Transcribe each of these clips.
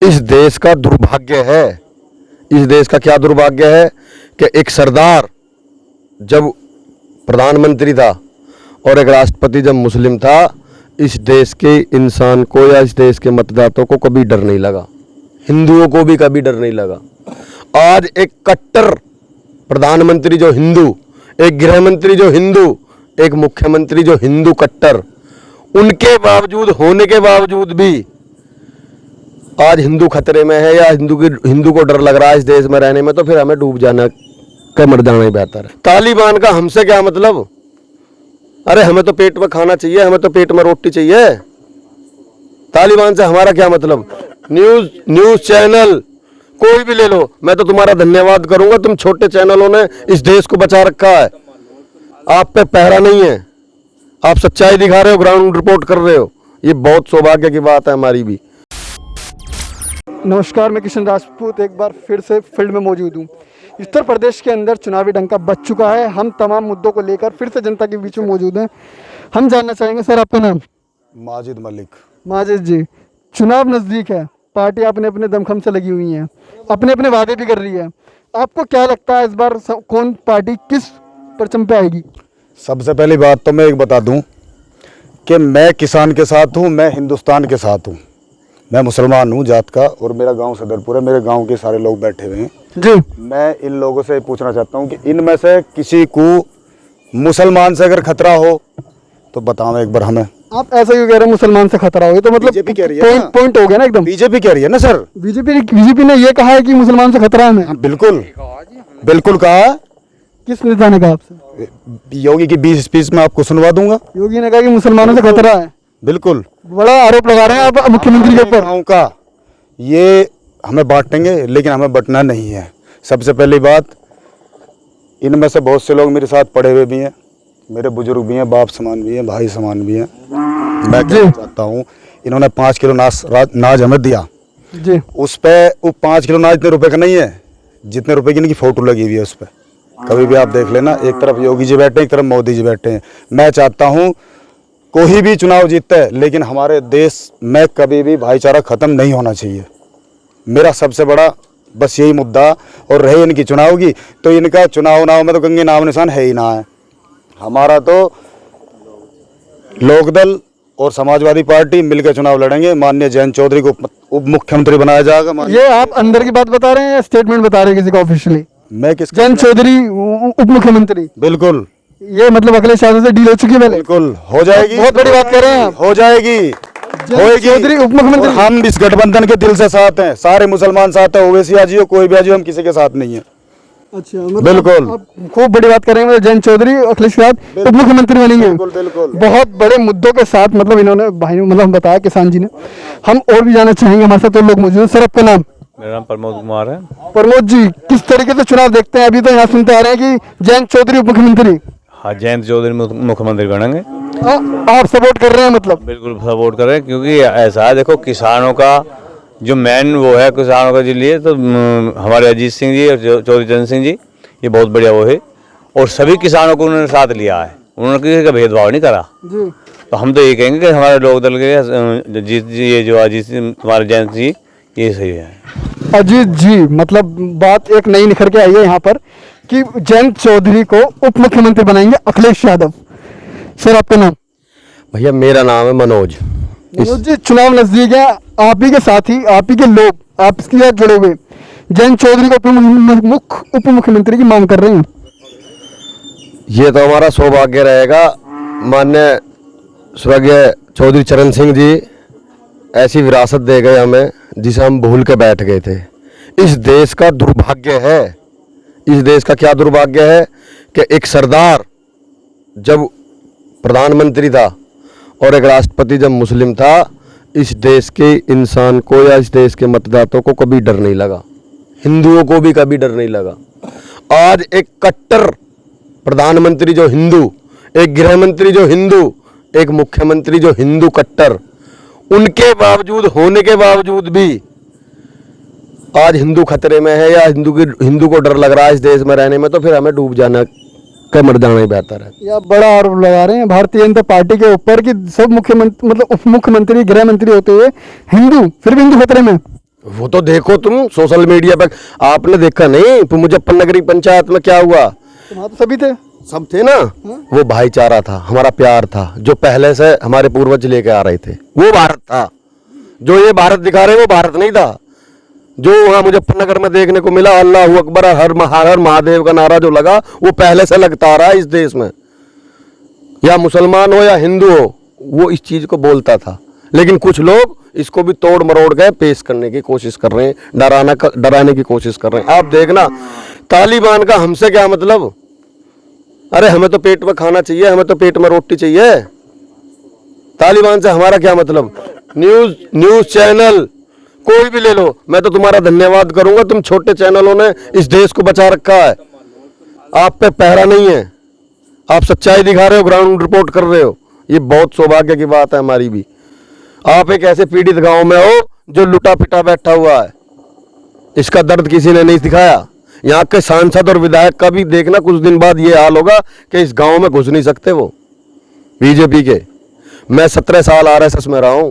इस देश का दुर्भाग्य है। इस देश का क्या दुर्भाग्य है कि एक सरदार जब प्रधानमंत्री था और एक राष्ट्रपति जब मुस्लिम था, इस देश के इंसान को या इस देश के मतदाताओं को कभी डर नहीं लगा, हिंदुओं को भी कभी डर नहीं लगा। आज एक कट्टर प्रधानमंत्री जो हिंदू, एक गृह मंत्री जो हिंदू, एक मुख्यमंत्री जो हिंदू कट्टर, उनके बावजूद होने के बावजूद भी आज हिंदू खतरे में है या हिंदू को डर लग रहा है इस देश में रहने में, तो फिर हमें डूब जाना का मर जाना ही बेहतर है। तालिबान का हमसे क्या मतलब? अरे हमें तो पेट में खाना चाहिए, हमें तो पेट में रोटी चाहिए। तालिबान से हमारा क्या मतलब? न्यूज चैनल कोई भी ले लो, मैं तो तुम्हारा धन्यवाद करूंगा, तुम छोटे चैनलों ने इस देश को बचा रखा है। आप पे पहरा नहीं है, आप सच्चाई दिखा रहे हो, ग्राउंड रिपोर्ट कर रहे हो, ये बहुत सौभाग्य की बात है हमारी भी। नमस्कार, मैं किशन राजपूत एक बार फिर से फील्ड में मौजूद हूँ। उत्तर प्रदेश के अंदर चुनावी डंका बज चुका है। हम तमाम मुद्दों को लेकर फिर से जनता के बीच में मौजूद हैं। हम जानना चाहेंगे, सर आपका नाम? माजिद मलिक। माजिद जी, चुनाव नज़दीक है, पार्टी अपने अपने दमखम से लगी हुई हैं, अपने अपने वादे भी कर रही है। आपको क्या लगता है इस बार कौन पार्टी किस परचम पे आएगी? सबसे पहली बात तो मैं एक बता दूं कि मैं किसान के साथ हूं, मैं हिंदुस्तान के साथ हूं। मैं मुसलमान हूं जात का और मेरा गांव सदरपुर है, मेरे गांव के सारे लोग बैठे हुए हैं जी। मैं इन लोगों से पूछना चाहता हूं कि इनमें से किसी को मुसलमान से अगर खतरा हो तो बताओ एक बार हमें। आप ऐसा क्यों कह रहे हैं मुसलमान से खतरा हो? तो मतलब बीजेपी कह रही है ना। पॉइंट हो गया ना एकदम। बीजेपी कह रही है ना सर। बीजेपी ने ये कहा है कि मुसलमान से खतरा है हमें। हाँ, बिल्कुल बिल्कुल कहा। किस नेता ने कहा आपसे? योगी की 20 स्पीच में आपको सुनवा दूंगा। योगी ने कहा कि मुसलमानों से खतरा है। बिल्कुल बड़ा आरोप लगा रहे हैं आप मुख्यमंत्री के ऊपर। गाँव का ये हमें बांटेंगे, लेकिन हमें बंटना नहीं है। सबसे पहली बात, इनमें से बहुत से लोग मेरे साथ पढ़े हुए भी हैं, मेरे बुजुर्ग भी हैं, बाप समान भी हैं, भाई समान भी हैं। मैं कहना चाहता हूँ, इन्होंने 5 किलो नाज हमें दिया जी। उस पर वो 5 किलो नाज इतने रुपए का नहीं है जितने रुपए की इनकी फोटो लगी हुई है उस पर। कभी भी आप देख लेना, एक तरफ योगी जी बैठे हैं, एक तरफ मोदी जी बैठे हैं। मैं चाहता हूँ कोई भी चुनाव जीतता है, लेकिन हमारे देश में कभी भी भाईचारा खत्म नहीं होना चाहिए। मेरा सबसे बड़ा बस यही मुद्दा। और रहे इनकी चुनाव की, तो इनका चुनाव में तो गंगे नाम निशान है ही ना है। हमारा तो लोकदल और समाजवादी पार्टी मिलकर चुनाव लड़ेंगे। माननीय जयंत चौधरी को उप मुख्यमंत्री बनाया जाएगा। ये आप अंदर की बात बता रहे हैं या स्टेटमेंट बता रहे हैं किसी को ऑफिशियली? मैं किस जयंत चौधरी उप मुख्यमंत्री? बिल्कुल, ये मतलब अखिलेश यादव से डील हो चुकी है पहले? बिल्कुल हो जाएगी। बहुत बड़ी बात कर रहे हैं आप। हो जाएगी, होएगी। चौधरी उप मुख्यमंत्री। और हम इस गठबंधन के दिल से साथ हैं, सारे मुसलमान साथ हैं, ओवैसी आ जियो कोई भी आ जियो, हम किसी के साथ नहीं है। अच्छा, मतलब बिल्कुल। आप खूब बड़ी बात करेंगे। जयंत चौधरी अखिलेश यादव उप मुख्यमंत्री बनेंगे। बिल्कुल बिल्कुल। बहुत बड़े मुद्दों के साथ मतलब इन्होंने भाई मतलब बताया किसान जी ने। हम और भी जानना चाहेंगे, हमारे साथ तो लोग मौजूद हैं। सर आपका नाम? मेरा नाम प्रमोद कुमार है। प्रमोद जी, किस तरीके से चुनाव देखते हैं? अभी तो यहाँ सुनते आ रहे हैं कि जयंत चौधरी उप मुख्यमंत्री। हाँ, जयंत चौधरी मुख्यमंत्री बनेंगे। आप सपोर्ट कर रहे हैं मतलब? बिल्कुल सपोर्ट कर रहे हैं, क्योंकि ऐसा है, देखो किसानों का जो मेन वो है, किसानों का जो लिए तो हमारे अजीत सिंह जी और चौधरी चरण सिंह जी, ये बहुत बढ़िया वो है। और सभी किसानों को उन्होंने साथ लिया है, उन्होंने किसी का भेदभाव नहीं करा जी। तो हम तो ये कहेंगे कि हमारे लोक दल के जीत जी, ये जो अजीत सिंह तुम्हारे जयंत जी, ये सही है। अजीत जी, मतलब बात एक नई निखर के आई है यहाँ पर कि जयंत चौधरी को उप मुख्यमंत्री बनाएंगे अखिलेश यादव। सर आपका नाम? भैया मेरा नाम है मनोज। मनोज जी, चुनाव नजदीक है, आप ही के साथी, आप ही के लोग आपके साथ जुड़े हुए जयंत चौधरी को उप मुख्यमंत्री की मांग कर रहे हैं। ये तो हमारा सौभाग्य रहेगा। माननीय स्वर्गीय चौधरी चरण सिंह जी ऐसी विरासत दे गए हमें जिसे हम भूल के बैठ गए थे। इस देश का दुर्भाग्य है। इस देश का क्या दुर्भाग्य है कि एक सरदार जब प्रधानमंत्री था और एक राष्ट्रपति जब मुस्लिम था, इस देश के इंसान को या इस देश के मतदाताओं को कभी डर नहीं लगा, हिंदुओं को भी कभी डर नहीं लगा। आज एक कट्टर प्रधानमंत्री जो हिंदू, एक गृह मंत्री जो हिंदू, एक मुख्यमंत्री जो हिंदू कट्टर, उनके बावजूद होने के बावजूद भी आज हिंदू खतरे में है या हिंदू को डर लग रहा है इस देश में रहने में, तो फिर हमें डूब जाना का मर जाना ही बेहतर है। या बड़ा आरोप लगा रहे हैं भारतीय जनता पार्टी के ऊपर कि सब मुख्यमंत्री मतलब उप मुख्यमंत्री गृह मंत्री होते हुए हिंदू, फिर भी हिंदू खतरे में। वो तो देखो तुम सोशल मीडिया पर, आपने देखा नहीं तो मुजफ्फरनगरी पंचायत में क्या हुआ? तो वहाँ तो सभी थे। सब थे ना। वो भाईचारा था, हमारा प्यार था, जो पहले से हमारे पूर्वज लेके आ रहे थे, वो भारत था। जो ये भारत दिखा रहे वो भारत नहीं था। जो वहाँ मुजफ्फरनगर में देखने को मिला, अल्लाह अकबर, हर महादेव का नारा जो लगा, वो पहले से लगता आ रहा है इस देश में। या मुसलमान हो या हिंदू हो, वो इस चीज को बोलता था। लेकिन कुछ लोग इसको भी तोड़ मरोड़ के पेश करने की कोशिश कर रहे हैं, डराने की कोशिश कर रहे हैं। आप देखना, तालिबान का हमसे क्या मतलब? अरे हमें तो पेट में खाना चाहिए, हमें तो पेट में रोटी चाहिए। तालिबान से हमारा क्या मतलब? न्यूज चैनल कोई भी ले लो, मैं तो तुम्हारा धन्यवाद करूंगा। तुम छोटे चैनलों ने इस देश को बचा रखा है। आप पे पहरा नहीं है, आप सच्चाई दिखा रहे हो, ग्राउंड रिपोर्ट कर रहे हो। ये बहुत सौभाग्य की बात है हमारी भी। आप एक ऐसे पीड़ित गांव में हो जो लुटा पिटा बैठा हुआ है, इसका दर्द किसी ने नहीं दिखाया। यहाँ के सांसद और विधायक का भी देखना, कुछ दिन बाद ये हाल होगा कि इस गांव में घुस नहीं सकते वो बीजेपी के। मैं 17 साल आरएसएस में रहा हूँ,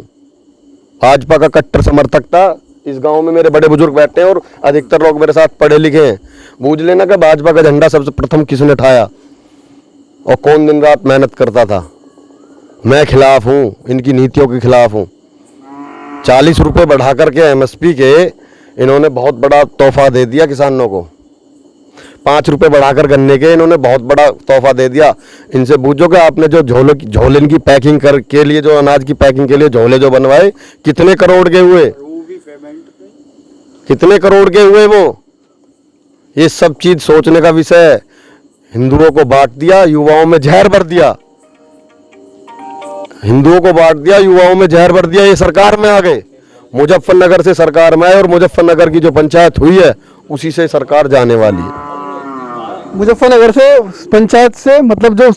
भाजपा का कट्टर समर्थक था। इस गांव में मेरे बड़े बुजुर्ग बैठे हैं और अधिकतर लोग मेरे साथ पढ़े लिखे हैं। बूझ लेना कि भाजपा का झंडा सबसे प्रथम किसने उठाया और कौन दिन रात मेहनत करता था। मैं खिलाफ हूँ, इनकी नीतियों के खिलाफ हूँ। 40 रुपये बढ़ा करके एमएसपी के इन्होंने बहुत बड़ा तोहफा दे दिया किसानों को। 5 रुपये बढ़ाकर गन्ने के इन्होंने बहुत बड़ा तोहफा दे दिया। इनसे पूछो कि आपने जो झोले की पैकिंग कर के लिए, जो अनाज की पैकिंग के लिए झोले जो बनवाए, कितने करोड़ के हुए? कितने करोड़ के हुए वो? ये सब चीज सोचने का विषय है। हिंदुओं को बांट दिया, युवाओं में जहर भर दिया। हिंदुओं को बांट दिया, युवाओं में जहर भर दिया। ये सरकार में आ गए, मुजफ्फरनगर से सरकार में आए और मुजफ्फरनगर की जो पंचायत हुई है उसी से सरकार जाने वाली है। मुजफ्फरनगर से पंचायत से मतलब जो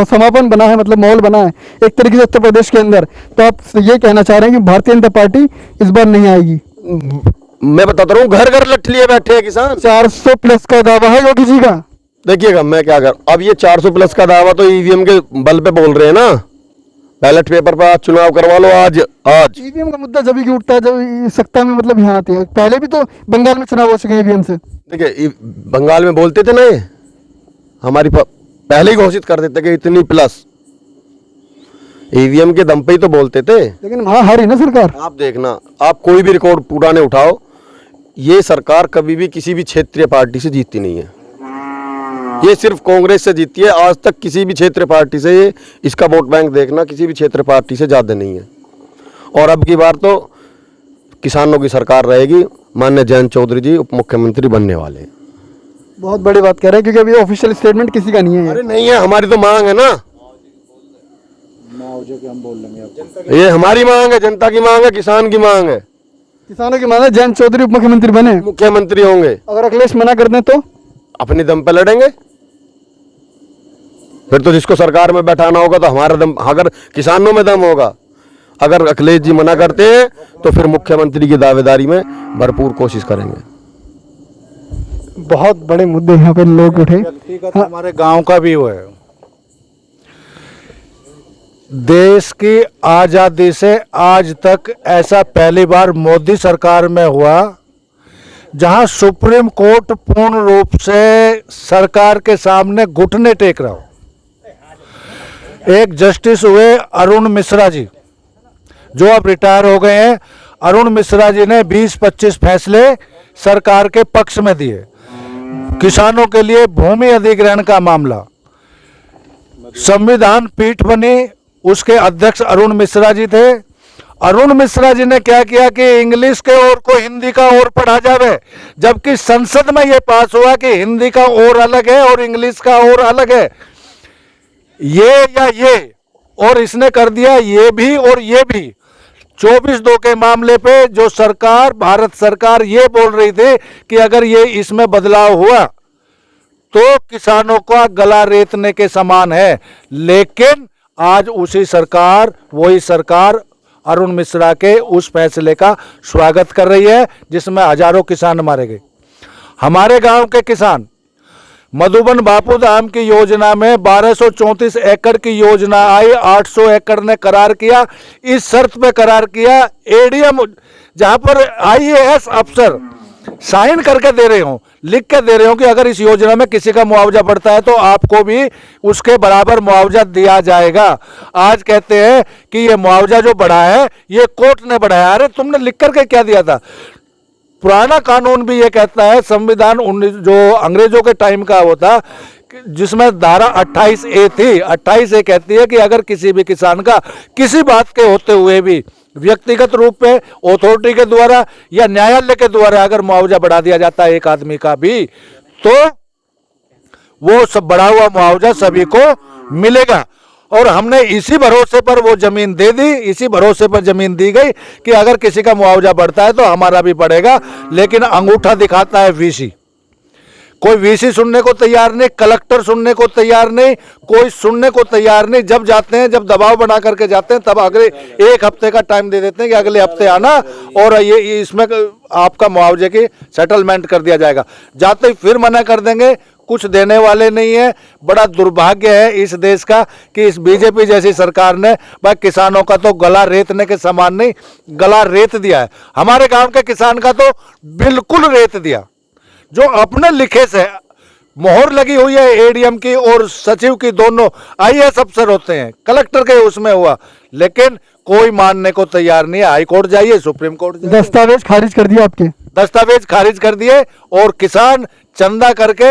समापन बना है, मतलब माहौल बना है एक तरीके से उत्तर प्रदेश के अंदर, तो आप ये कहना चाह रहे हैं कि भारतीय जनता पार्टी इस बार नहीं आएगी? मैं बताता रहा हूँ, घर घर लठ लिए बैठे हैं किसान। 400 प्लस का दावा है योगी जी का। देखिएगा मैं क्या कर, अब ये 400 प्लस का दावा तो ईवीएम के बल पे बोल रहे हैं ना। बैलेट पेपर पर आज चुनाव करवा लो। आज ईवीएम का मुद्दा जब भी उठता है जब सत्ता में मतलब यहाँ आते हैं। पहले भी तो बंगाल में चुनाव हो चुके हैं ईवीएम से। देखिए, बंगाल में बोलते थे ना, ये हमारी पहले ही घोषित कर देते कि इतनी प्लस, ईवीएम के दम पे ही तो बोलते थे। लेकिन वहाँ हारी ना सरकार। आप देखना, आप कोई भी रिकॉर्ड पुराने उठाओ, ये सरकार कभी भी किसी भी क्षेत्रीय पार्टी से जीतती नहीं है। ये सिर्फ कांग्रेस से जीती है। आज तक किसी भी क्षेत्रीय पार्टी से, इसका वोट बैंक देखना, किसी भी क्षेत्रीय पार्टी से ज्यादा नहीं है। और अब की बार तो किसानों की सरकार रहेगी। माननीय जयंत चौधरी जी उप मुख्यमंत्री बनने वाले हैं। बहुत बड़ी बात कह रहे हैं, क्योंकि अभी ऑफिशियल स्टेटमेंट किसी का नहीं है। अरे नहीं है, हमारी तो मांग है ना। ये हमारी मांग है, जनता की मांग है, किसान की मांग है। किसानों की मांग है जयंत चौधरी उप मुख्यमंत्री बने, मुख्यमंत्री होंगे। अगर अखिलेश मना कर दें तो अपनी दम पे लड़ेंगे। फिर तो जिसको सरकार में बैठाना होगा तो हमारा दम, अगर किसानों में दम होगा। अगर अखिलेश जी मना करते हैं तो फिर मुख्यमंत्री की दावेदारी में भरपूर कोशिश करेंगे। बहुत बड़े मुद्दे यहाँ पे लोग उठे। हाँ। हमारे गांव का भी वो है। देश की आजादी से आज तक ऐसा पहली बार मोदी सरकार में हुआ जहां सुप्रीम कोर्ट पूर्ण रूप से सरकार के सामने घुटने टेक रहा हो। एक जस्टिस हुए अरुण मिश्रा जी, जो अब रिटायर हो गए हैं। अरुण मिश्रा जी ने 20-25 फैसले सरकार के पक्ष में दिए। किसानों के लिए भूमि अधिग्रहण का मामला, संविधान पीठ बनी, उसके अध्यक्ष अरुण मिश्रा जी थे। अरुण मिश्रा जी ने क्या किया कि इंग्लिश के ओर को हिंदी का ओर पढ़ा जावे, जबकि संसद में यह पास हुआ कि हिंदी का ओर अलग है और इंग्लिश का ओर अलग है। ये या ये, और इसने कर दिया ये भी और ये भी। 24/2 के मामले पे जो सरकार, भारत सरकार ये बोल रही थी कि अगर ये इसमें बदलाव हुआ तो किसानों का गला रेतने के समान है। लेकिन आज उसी सरकार, वही सरकार अरुण मिश्रा के उस फैसले का स्वागत कर रही है जिसमें हजारों किसान मारे गए। हमारे गांव के किसान मधुबन बापू धाम की योजना में 1234 एकड़ की योजना आई, 800 एकड़ ने करार किया। इस शर्त पे करार किया, एडीएम जहां पर आईएएस अफसर साइन करके दे रहे हो, लिख के दे रहे हो कि अगर इस योजना में किसी का मुआवजा बढ़ता है तो आपको भी उसके बराबर मुआवजा दिया जाएगा। आज कहते हैं कि ये मुआवजा जो बढ़ा है ये कोर्ट ने बढ़ाया। अरे तुमने लिख करके क्या दिया था? पुराना कानून भी ये कहता है, संविधान जो अंग्रेजों के टाइम का वो था, जिसमें धारा 28A थी, 28A कहती है कि अगर किसी भी किसान का किसी बात के होते हुए भी व्यक्तिगत रूप पे अथॉरिटी के द्वारा या न्यायालय के द्वारा अगर मुआवजा बढ़ा दिया जाता है एक आदमी का भी, तो वो सब बढ़ा हुआ मुआवजा सभी को मिलेगा। और हमने इसी भरोसे पर वो जमीन दे दी, इसी भरोसे पर जमीन दी गई कि अगर किसी का मुआवजा बढ़ता है तो हमारा भी बढ़ेगा। लेकिन अंगूठा दिखाता है वीसी। कोई वीसी सुनने को तैयार नहीं, कलेक्टर सुनने को तैयार नहीं, कोई सुनने को तैयार नहीं। जब जाते हैं, जब दबाव बना करके जाते हैं, तब अगले एक हफ्ते का टाइम दे देते हैं कि अगले हफ्ते आना और ये इसमें आपका मुआवजे की सेटलमेंट कर दिया जाएगा। जाते ही फिर मना कर देंगे, कुछ देने वाले नहीं है। बड़ा दुर्भाग्य है इस देश का कि इस बीजेपी जैसी सरकार ने भाई किसानों का तो गला रेतने के समान नहीं, गला रेत दिया है। हमारे गांव के किसान का तो बिल्कुल रेत दिया। जो अपने लिखे से मोहर लगी हुई है एडीएम की और सचिव की, दोनों आईएएस अफसर होते हैं, कलेक्टर के उसमें हुआ, लेकिन कोई मानने को तैयार नहीं है। हाई कोर्ट जाइए, सुप्रीम कोर्ट जाइए, दस्तावेज खारिज कर दिए आपके। दस्तावेज खारिज कर दिए और किसान चंदा करके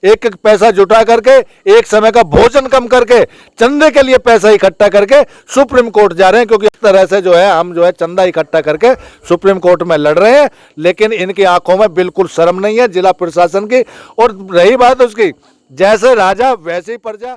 एक एक पैसा जुटा करके एक समय का भोजन कम करके चंदे के लिए पैसा इकट्ठा करके सुप्रीम कोर्ट जा रहे हैं। क्योंकि इस तरह से जो है हम जो है चंदा इकट्ठा करके सुप्रीम कोर्ट में लड़ रहे हैं, लेकिन इनकी आंखों में बिल्कुल शर्म नहीं है जिला प्रशासन की। और रही बात उसकी, जैसे राजा वैसे ही प्रजा।